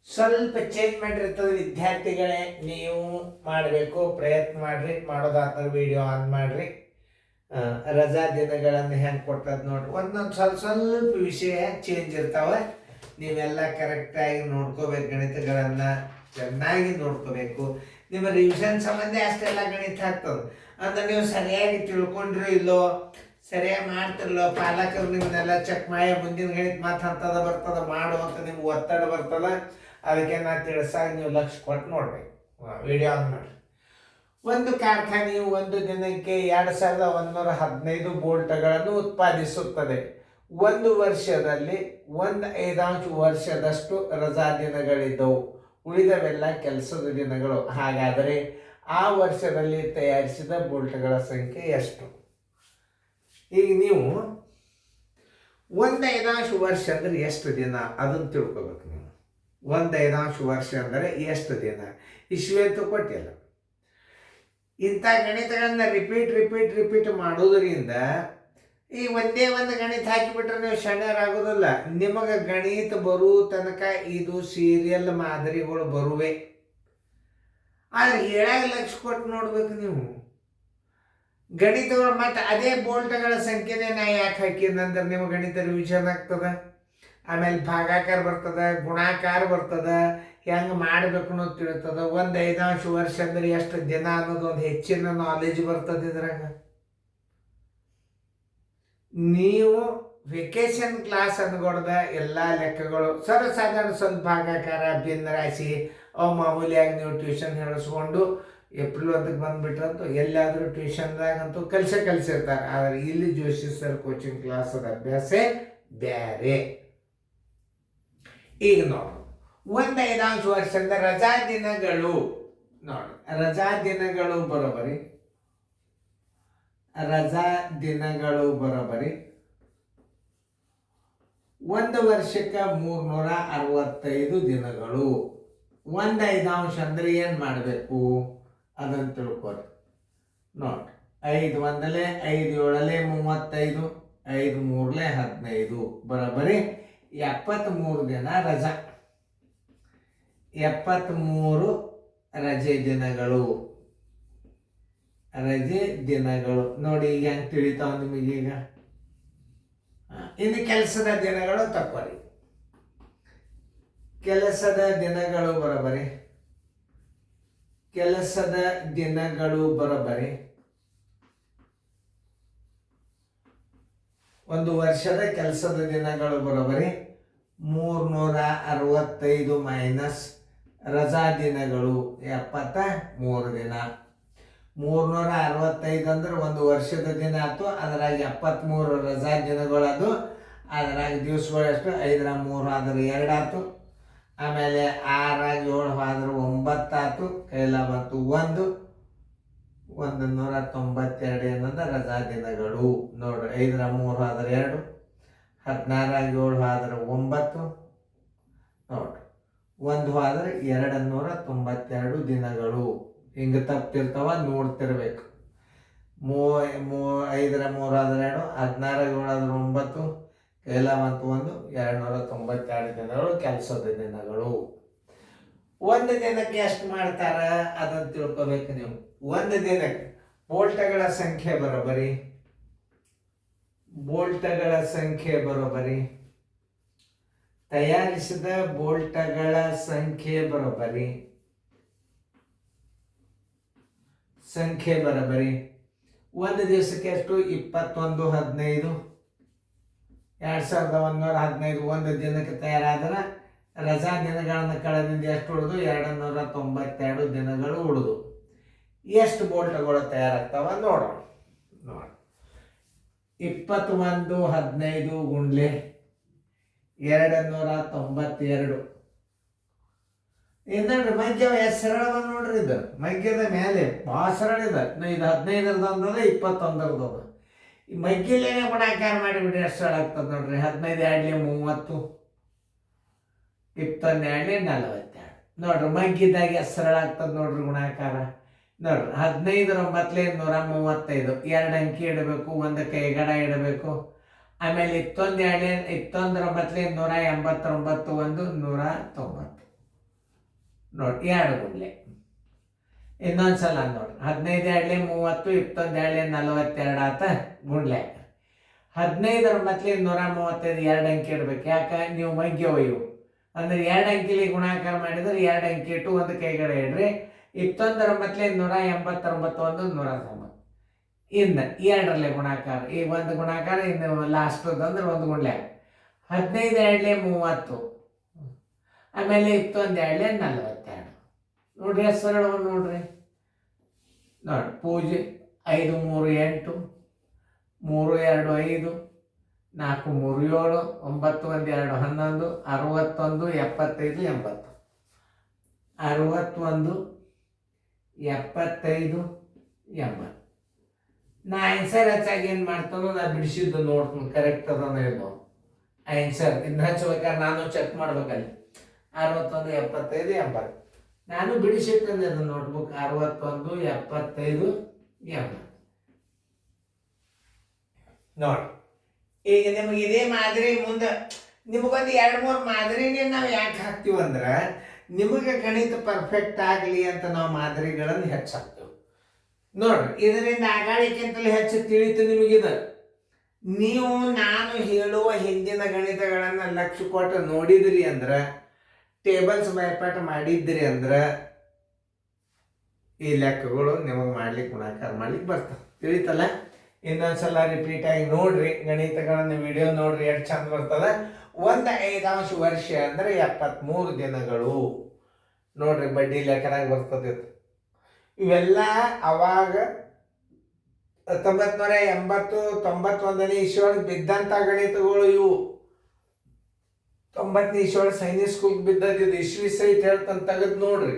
ಸ್ವಲ್ಪ ಚೇಂಜ್ ಮಾಡಿರ್ತದೆ ವಿದ್ಯಾರ್ಥಿಗಳೇ. ನೀವು ಮಾಡಬೇಕು, ಪ್ರಯತ್ನ ಮಾಡಿರಿ. ಮಾಡೋದಾದ್ರೆ ವಿಡಿಯೋ ಆನ್ ಮಾಡಿರಿ. ರಜಾ ದಿನಗಳನ್ನು ಹೆಂಗೆ ಕೊಟ್ಟದ್ದು ನೋಡ್ರಿ. ಒಂದೊಂದು ಸ್ವಲ್ಪ ವಿಷಯ ಚೇಂಜ್ ಇರ್ತಾವೆ. ನೀವೆಲ್ಲ ಕರೆಕ್ಟಾಗಿ ನೋಡ್ಕೋಬೇಕು. ಗಣಿತಗಳನ್ನು ಚೆನ್ನಾಗಿ ನೋಡ್ಕೋಬೇಕು. ನಿಮ್ಮ ರಿವಿಷನ್ ಸಂಬಂಧ ಅಷ್ಟೆಲ್ಲ ಗಣಿತ ಆಗ್ತದೆ ಅಂದ್ರೆ ನೀವು ಸರಿಯಾಗಿ ತಿಳ್ಕೊಂಡ್ರು ಇಲ್ಲೋ, ಸರಿಯಾಗಿ ಮಾಡ್ತಿರಲ್ಲೋ, ಪಾಲಕರು ನಿಮ್ಮನ್ನೆಲ್ಲ ಚೆಕ್ ಮಾಡಿ ಮುಂದಿನ ಗಣಿತ ಮಾತಂತದ ಬರ್ತದ ಮಾಡು ಅಂತ ನಿಮ್ಗೆ ಒತ್ತಡ ಬರ್ತದ. ಅದಕ್ಕೆ ನಾ ತಿಳಿಸಾಗ ನೀವು ಲಕ್ಷ ಕೊಟ್ಟು ನೋಡ್ಬೇಕು. ವಿಡಿಯೋ ಆನ್ ಮಾಡಿ. ಒಂದು ಕಾರ್ಖಾನೆಯು ಒಂದು ದಿನಕ್ಕೆ 2115 ಬೋಲ್ಟ್ಗಳನ್ನು ಉತ್ಪಾದಿಸುತ್ತದೆ. ಒಂದು ವರ್ಷದಲ್ಲಿ 1/5 ವರ್ಷದಷ್ಟು ರಜಾ ದಿನಗಳಿದ್ದವು. ಉಳಿದವೆಲ್ಲ ಕೆಲಸದ ದಿನಗಳು. ಹಾಗಾದರೆ ಆ ವರ್ಷದಲ್ಲಿ ತಯಾರಿಸಿದ ಬೋಲ್ಟ್ಗಳ ಸಂಖ್ಯೆ ಎಷ್ಟು? ಈಗ ನೀವು 1/5 ವರ್ಷ ಅಂದರೆ ಎಷ್ಟು ದಿನ ಅದನ್ನು ತಿಳ್ಕೊಬೇಕು. ನೀವು 1/5 ವರ್ಷ ಅಂದರೆ ಎಷ್ಟು ದಿನ ಇಸ್ವಿ ಅಂತ ಕೊಟ್ಟಿಲ್ಲ. ಇಂಥ ಗಣಿತಗಳನ್ನ ರಿಪೀಟ್ ಮಾಡೋದ್ರಿಂದ ಈ ಒಂದೇ ಒಂದು ಗಣಿತ ಹಾಕಿಬಿಟ್ರೆ ನೀವು ಶಣ್ಯರಾಗೋದಿಲ್ಲ. ನಿಮಗೆ ಗಣಿತ ಬರೋ ತನಕ ಇದು ಸೀರಿಯಲ್ ಮಾದರಿಗಳು ಬರುವೆ. ಆದರೆ ಹೇಳಾಗ ಲಕ್ಷ ಕೊಟ್ಟು ನೋಡ್ಬೇಕು ನೀವು ಗಣಿತಗಳು. ಮತ್ತು ಅದೇ ಬೋಲ್ಟ್ಗಳ ಸಂಖ್ಯೆನೇ ನಾ ಯಾಕೆ ಹಾಕಿದಂದ್ರೆ ನಿಮ್ಮ ಗಣಿತ ರಿವಿಷನ್ ಆಗ್ತದೆ. ಆಮೇಲೆ ಭಾಗಾಕಾರ ಬರ್ತದೆ, ಗುಣಾಕಾರ ಬರ್ತದೆ, ಹೆಂಗೆ ಮಾಡಬೇಕು ಅನ್ನೋದು ತಿಳ್ತದೆ. 1/5 ವರ್ಷ ಅಂದ್ರೆ ಎಷ್ಟು ದಿನ ಅನ್ನೋದು ಒಂದು ಹೆಚ್ಚಿನ ನಾಲೆಜ್ ಬರ್ತದೆ ಇದ್ರಾಗ. ನೀವು ವೆಕೇಶನ್ ಕ್ಲಾಸ್ ಅನ್ಕೊಡ್ದ ಎಲ್ಲ ಲೆಕ್ಕಗಳು ಸರ್ವಸಾಧಾರಣ ಸ್ವಲ್ಪ ಭಾಗಾಕಾರ, ಭಿನ್ನ ರಾಶಿ ಅವು ಮಾಮೂಲಿಯಾಗಿ ನೀವು ಟ್ಯೂಷನ್ ಹೇಳಿಸ್ಕೊಂಡು ಏಪ್ರಿಲ್ 1ಕ್ಕೆ ಬಂದುಬಿಟ್ರಂತೂ ಎಲ್ಲಾದರೂ ಟ್ಯೂಷನ್ದಾಗಂತೂ ಕಲಿಸಿರ್ತಾರೆ. ಆದರೆ ಇಲ್ಲಿ ಜೋಶಿ ಸರ್ ಕೋಚಿಂಗ್ ಕ್ಲಾಸದ ಅಭ್ಯಾಸ ಬೇರೆ. ಈಗ ನೋಡು 1/5 ವರ್ಷ ಅಂದ್ರೆ ರಜಾ ದಿನಗಳು. ನೋಡಿ ರಜಾ ದಿನಗಳು ಬರೋಬರಿ. ರಜಾ ದಿನಗಳು ಬರೋಬರಿ ಒಂದು ವರ್ಷಕ್ಕೆ 365 ದಿನಗಳು. 1/5 ಅಂದ್ರೆ ಏನು ಮಾಡಬೇಕು ಅದನ್ನು ತಿಳ್ಕೊರಿ. ನೋಡಿ 5 1 5 7 35, 5 3 15 ಬರೋಬರಿ 73 ದಿನ ರಜಾ. 73 ರಜೆ ದಿನಗಳು. ರಜೆ ದಿನಗಳು ನೋಡಿ ಈಗ ಹೆಂಗೆ ತಿಳಿತಾವ ನಿಮಗೀಗ. ಇನ್ನು ಕೆಲಸದ ದಿನಗಳು ತಕ್ಕೋರಿ. ಕೆಲಸದ ದಿನಗಳು ಬರೋಬರಿ. ಕೆಲಸದ ದಿನಗಳು ಬರೋಬರಿ ಒಂದು ವರ್ಷದ ಕೆಲಸದ ದಿನಗಳು ಬರೋಬರಿ 365 ಮೈನಸ್ ರಜಾ ದಿನಗಳು 73 ದಿನ. 365 ಅಂದ್ರೆ ಒಂದು ವರ್ಷದ ದಿನ ಆಯ್ತು. ಅದರಾಗ 73 ರಜಾ ದಿನಗಳದು. ಅದರಾಗ ದಿವಸಗಳು ಎಷ್ಟು? 5 3 ಆದ್ರೆ 2 ಆಯ್ತು. ಆಮೇಲೆ 6 7 ಆದ್ರೆ 9 ಆಯ್ತು. ಕೈಲ ಬಂತು 192 ಏನಂದ್ರೆ ರಜಾ ದಿನಗಳು. ನೋಡ್ರಿ 5 3 ಆದ್ರೆ 2, 16 7 ಆದ್ರೆ 9, ನೋಡ್ರಿ 1 ಆದ್ರೆ 292 ದಿನಗಳು. ಹಿಂಗೆ ತಪ್ಪಿರ್ತಾವ ನೋಡ್ತಿರ್ಬೇಕು. 5 3 ಆದ್ರೆ 2, 16 7 ಆದ್ರೆ 9, ಕೈಲ ಮತ್ತು 1, 292 ದಿನಗಳು ಕೆಲಸದ ದಿನಗಳು. ಒಂದು ದಿನಕ್ಕೆ ಎಷ್ಟು ಮಾಡ್ತಾರ ಅದನ್ನು ತಿಳ್ಕೊಬೇಕು ನೀವು. ಒಂದು ದಿನಕ್ಕೆ ಬೋಲ್ಟ್ಗಳ ಸಂಖ್ಯೆ ಬರೋಬರಿ. ಬೋಲ್ಟ್ಗಳ ಸಂಖ್ಯೆ ಬರೋಬರಿ. ತಯಾರಿಸಿದ ಬೋಲ್ಟ್ಗಳ ಸಂಖ್ಯೆ ಬರೋಬರಿ. ಸಂಖ್ಯೆ ಬರೋಬರಿ. ಒಂದು ದಿವಸಕ್ಕೆ ಎಷ್ಟು? 21 15 2115. ಒಂದು ದಿನಕ್ಕೆ ತಯಾರಾದ್ರೆ ರಜಾ ದಿನಗಳನ್ನು ಕಳೆದಿಂದ ಎಷ್ಟು ಉಳಿದು? 292 ದಿನಗಳು ಉಳಿದು. ಎಷ್ಟು ಬೋಲ್ಟ್ಗಳು ತಯಾರಾಗ್ತಾವ ನೋಡೋಣ. ನೋಡಿ 21 15 ಗುಂಡ್ಲೆ 292. ಇದ್ರಿ ಮಗ್ಗ ಎಷ್ಟು ಸರಳ ನೋಡ್ರಿ. ಇದು ಮಗ್ಗದ ಮೇಲೆ ಭಾಳ ಸರಳ ಇದೆ. ಇದು 15 21 ಈ ಮಗ್ಗಿಲೇನೆ ಗುಣಾಕಾರ ಮಾಡಿಬಿಟ್ರೆ ಎಷ್ಟು ಸರಳ ಆಗ್ತದೆ ನೋಡ್ರಿ. 15 2 30, 21 2 42. ನೋಡ್ರಿ ಮಗ್ಗಿದಾಗ ಎಷ್ಟು ಸರಳ ಆಗ್ತದೆ ನೋಡ್ರಿ ಗುಣಾಕಾರ. ನೋಡ್ರಿ 15 9 135. 2 ಅಂಕಿ ಇಡಬೇಕು, ಒಂದು ಕೈಗಡ ಇಡಬೇಕು. ಆಮೇಲೆ 21 2 21 9 189, 190. ನೋಡಿ 2 ಗುಂಡ್ಲೆ. ಇನ್ನೊಂದು ಸಲ ನೋಡಿ, 15 2 30, 21 2 42 ಆತ ಗುಂಡ್ಲೆ. 15 ಮತ್ಲೆ 135 2 ಅಂಕಿ ಇಡ್ಬೇಕು. ಯಾಕೆ ನೀವು ಮಗ್ಗ್ಯವ ಇವು ಅಂದ್ರೆ 2 ಅಂಕಿಲಿ ಗುಣಾಕಾರ ಮಾಡಿದ್ರೆ 2 ಅಂಕಿ ಇಟ್ಟು ಒಂದು ಕೈಗಡೆ ಇಡ್ರಿ. 21 ಮತ್ಲೆ 189 190. ಇನ್ನು 2ರಲ್ಲಿ ಗುಣಾಕಾರ, ಈಗ ಒಂದು ಗುಣಾಕಾರ, ಇನ್ನು ಲಾಸ್ಟ್ ಅಂದ್ರೆ ಒಂದು ಗುಂಡ್ಲೆ. 15 2 30, ಆಮೇಲೆ 21 2 42. ನೋಡ್ರಿ ಎಷ್ಟು ಸರಳ ನೋಡ್ರಿ. ನೋಡಿ ಪೂಜೆ 5 3 8, 3 2 5, 4 3 7, 9 1 2 11, 61 75 80. 61 75 80. ನಾ ಆನ್ಸರ್ ಹೆಚ್ಚಾಗಿ ಏನು ಮಾಡ್ತಾನೋ ನಾ ಬಿಡಿಸಿದ್ದು ನೋಡ್ತೀನಿ ಕರೆಕ್ಟ್ ಅದನ್ನ ಇದು ಆನ್ಸರ್. ಇನ್ನು ಹಚ್ಬೇಕಾದ್ರೆ ನಾನು ಚೆಕ್ ಮಾಡ್ಬೇಕಲ್ಲಿ. 61 75 80 ನಾನು ಬಿಡಿಸಿಟ್ಟಂದೆ ಅದು ನೋಟ್ಬುಕ್. 61 75 80. ನೋಡಿ ಈಗ ನಿಮಗೆ ಇದೇ ಮಾದರಿ ಮುಂದೆ ನಿಮಗೊಂದು 2-3 ಮಾದರಿನೇ ನಾವು ಯಾಕೆ ಹಾಕ್ತೀವಂದ್ರೆ ನಿಮಗೆ ಗಣಿತ ಪರ್ಫೆಕ್ಟ್ ಆಗಲಿ ಅಂತ ನಾವು ಮಾದರಿಗಳನ್ನು ಹೆಚ್ಚಾಕ್ತೀವಿ. ನೋಡ್ರಿ ಇದರಿಂದ ಆಗಾಳಿಕ್ಕಿಂತಲೂ ಹೆಚ್ಚು ತಿಳಿತು ನಿಮಗಿದೆ. ನೀವು ನಾನು ಹೇಳುವ ಹಿಂದಿನ ಗಣಿತಗಳನ್ನು ಲಕ್ಷ್ಯ ಕೊಟ್ಟು ನೋಡಿದ್ರಿ ಅಂದ್ರೆ, ಟೇಬಲ್ಸ್ ಬೈಪಾಟ್ ಮಾಡಿದ್ರಿ ಅಂದ್ರೆ ಈ ಲೆಕ್ಕಗಳು ನಿಮಗೆ ಮಾಡ್ಲಿಕ್ಕೆ ಗುಣಾಕಾರ ಮಾಡ್ಲಿಕ್ಕೆ ಬರ್ತವೆ. ತಿಳಿತಲ್ಲ? ಇನ್ನೊಂದ್ಸಲ ರಿಪೀಟ್ ಆಗಿ ನೋಡ್ರಿ ಗಣಿತಗಳನ್ನು, ವಿಡಿಯೋ ನೋಡ್ರಿ, ಎಷ್ಟು ಚಂದ ಬರ್ತದೆ. 1/5 ವರ್ಷ ಅಂದ್ರೆ 73 ದಿನಗಳು. ನೋಡ್ರಿ ಬಡ್ಡಿ ಲೆಕ್ಕನಾಗ ಬರ್ತದೆ. ಇವೆಲ್ಲ ಅವಾಗ 1980 91ನೇ ಇಸ್ವಿಯೊಳಗೆ ಬಿದ್ದಂಥ ಗಣಿತಗಳು ಇವು. 90ನೇ ಇಸ್ವಿಯೊಳಗೆ ಸೈನಿಕ್ ಸ್ಕೂಲ್ ಬಿದ್ದದ್ದು. ಇಸ್ವಿ ಸಹಿತ ಹೇಳ್ತಾನೆ ತೆಗೆದು ನೋಡ್ರಿ.